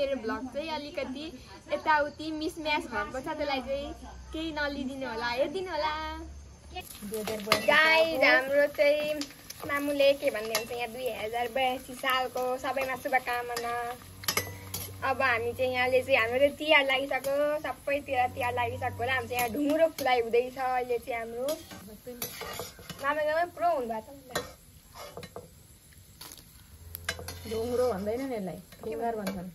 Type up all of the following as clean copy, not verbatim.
मेरो भ्लग चाहिँ अलिकति यताउति मिसम्याच भएको छ त्यसलाई चाहिँ केही नलिदिनु होला हेरिदिनु होला गाइस हाम्रो चाहिँ मामुले के भन्दै हुन्छ यहाँ 2082 सालको सबैमा शुभकामना अब हामी चाहिँ यहाँले चाहिँ हाम्रो तिहार लागिसक्यो सबैतिर तिहार लागिसक्यो होला हामी चाहिँ यहाँ ढुङ्ग्रो फुलाइ हुँदैछ अहिले चाहिँ हाम्रो मामागाउँमा पुरो हुनुभएको छ ढुङ्ग्रो भन्दैन नि यसलाई ढुङ्गार भन्छन्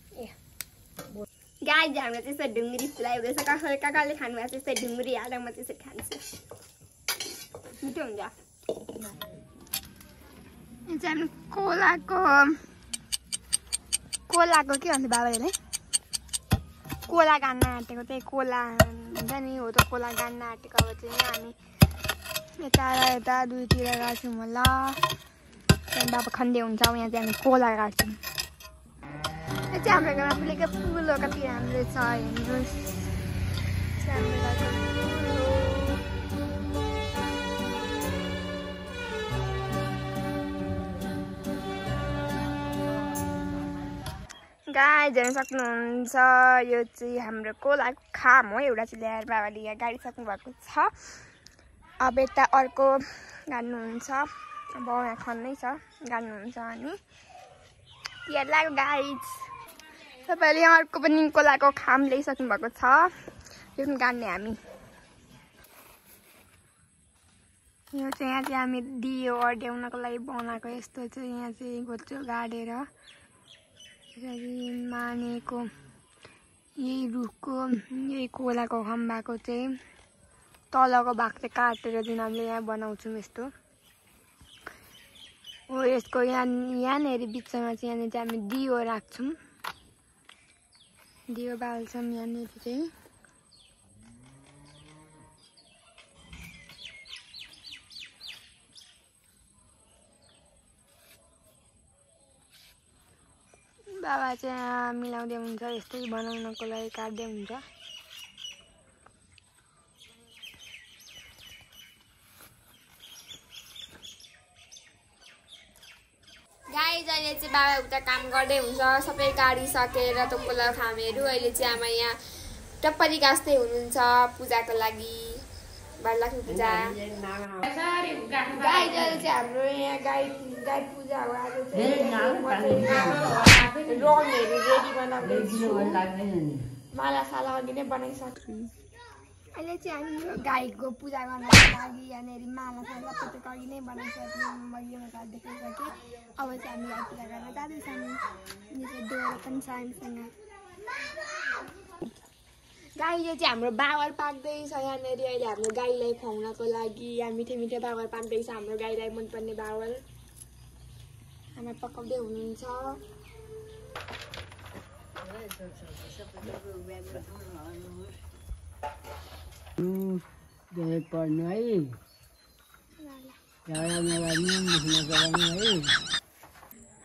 गाइस हाम्रो चाहिँ यसो ढुङ्ग्री फुलाइ हुँदैछ काकाले खानुभएको छ यस्तै ढुङ्ग्री हालेर म चाहिँ यसो खान्छु मिठो हुन्छ यो चाहिँ हाम्रो कोलाको के भन्छ बाबाले कोला गान्न आँटेको चाहिँ कोला हुन्छ नि हो त कोला गान्न आँटेको अब चाहिँ हामी यता दुईतिर गाड्छौँ होला त्यहाँदेखि बाबा खन्डे हुन्छ यहाँ चाहिँ हामी कोला गाड्छौँ यो चाहिँ हाम्रो घरमा फुलेको फुल हो कति राम्रो छ हेर्नुहोस् गाइस हेर्न सक्नुहुन्छ यो चाहिँ हाम्रो कोलाको खाम हो एउटा चाहिँ ल्याएर बाबाले यहाँ गाडिसक्नु भएको छ अब यता अर्को गाड्नुहुन्छ अब यहाँ खन्नै छ गाड्नुहुन्छ अनि तिहार लाग्यो गाइस तपाईँले यहाँ अर्को पनि कोलाको खाम ल्याइसक्नु भएको छ यो पनि गाड्ने हामी यो चाहिँ यहाँ चाहिँ हामी दियो अड्याउनको लागि बनाएको यस्तो चाहिँ यहाँ चाहिँ गोचो गाडेर मानेको यही रुखको यही कोलाको खम्बाको चाहिँ तलको भाग चाहिँ काटेर जुन हामीले यहाँ बनाउँछौँ यस्तो हो यसको यहाँनिर बिचमा चाहिँ यहाँनिर चाहिँ हामी दियो राख्छौँ दियो बाल्छौँ यहाँनिर चाहिँ बाबा चाहिँ मिलाउँदै हुन्छ यस्तै बनाउनको लागि काट्दै हुन्छ गाइस अहिले चाहिँ बाबा उता काम गर्दै हुन्छ सबै गाडिसकेर त कोला खामहरू अहिले चाहिँ आमा यहाँ टप्परी गाँच्दै हुनुहुन्छ पूजाको लागि बाललक्ष्मी पूजा गाई चाहिँ हाम्रो यहाँ गाई पूजा हो आज चाहिँ रङहरू रेडी बनाउँदैछु मालासाला अघि नै बनाइसक्छु अहिले चाहिँ हामी गाईको पूजा गर्नको लागि यहाँनिर मालासाला सबै अघि नै बनाइसक्यौँ मैले देखाइसकेँ अब चाहिँ हामी गाई पूजा गरेर जाँदैछौँ यो चाहिँ डोरा पनि छ हामीसँग गाईले चाहिँ हाम्रो बाबर पाक्दैछ यहाँनिर अहिले हाम्रो गाईलाई खुवाउनको लागि यहाँ मिठो मिठो बाबर पाक्दैछ हाम्रो गाईलाई मनपर्ने बाबर आमा पकाउँदै हुनुहुन्छ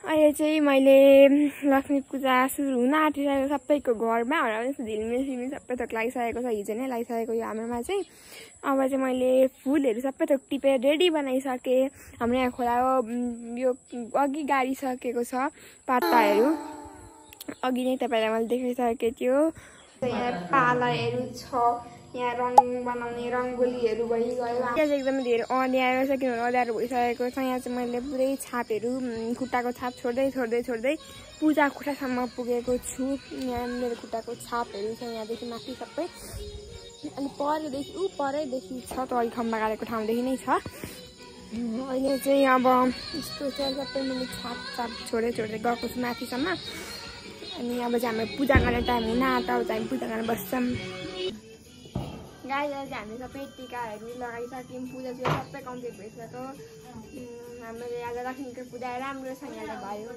अहिले चाहिँ मैले लक्ष्मी पूजा सुरु हुन आँटिसकेको सबैको घरमा झिलमिल सिलमिल सबै थोक लागिसकेको छ हिजो नै लागिसकेको यो हाम्रोमा चाहिँ अब चाहिँ मैले फुलहरू सबै थोक टिपेर रेडी बनाइसकेँ हाम्रो यहाँ खोला यो अघि गाडिसकेको छ पाताहरू अघि नै तपाईँलाई मैले देखाइसकेको थियो यहाँ पालाहरू छ यहाँ रङ बनाउने रङ्गोलीहरू भइगयो यहाँ चाहिँ एकदमै धेरै अँध्यारो छ किनभने अँध्यारो भइसकेको छ यहाँ चाहिँ मैले पुरै छापहरू खुट्टाको छाप छोड्दै पूजा खुट्टासम्म पुगेको छु यहाँ मेरो खुट्टाको छापहरू छ यहाँदेखि माथि सबै अनि परैदेखि छ त अलिक खम्बा गाडेको ठाउँदेखि नै छ अहिले चाहिँ अब यस्तो छ सबै मैले छाप छोड्दै गएको छु माथिसम्म अनि अब चाहिँ हाम्रो पूजा गर्ने टाइम हुन आँट्यो अब चाहिँ पूजा गर्न बस्छौँ गाईलाई चाहिँ हामी सबै टिकाहरू लगाइसक्यौँ पूजा सबै कम्प्लिट भइसक्यो हामीले आज लक्ष्मीको पूजा राम्रोसँगले भयो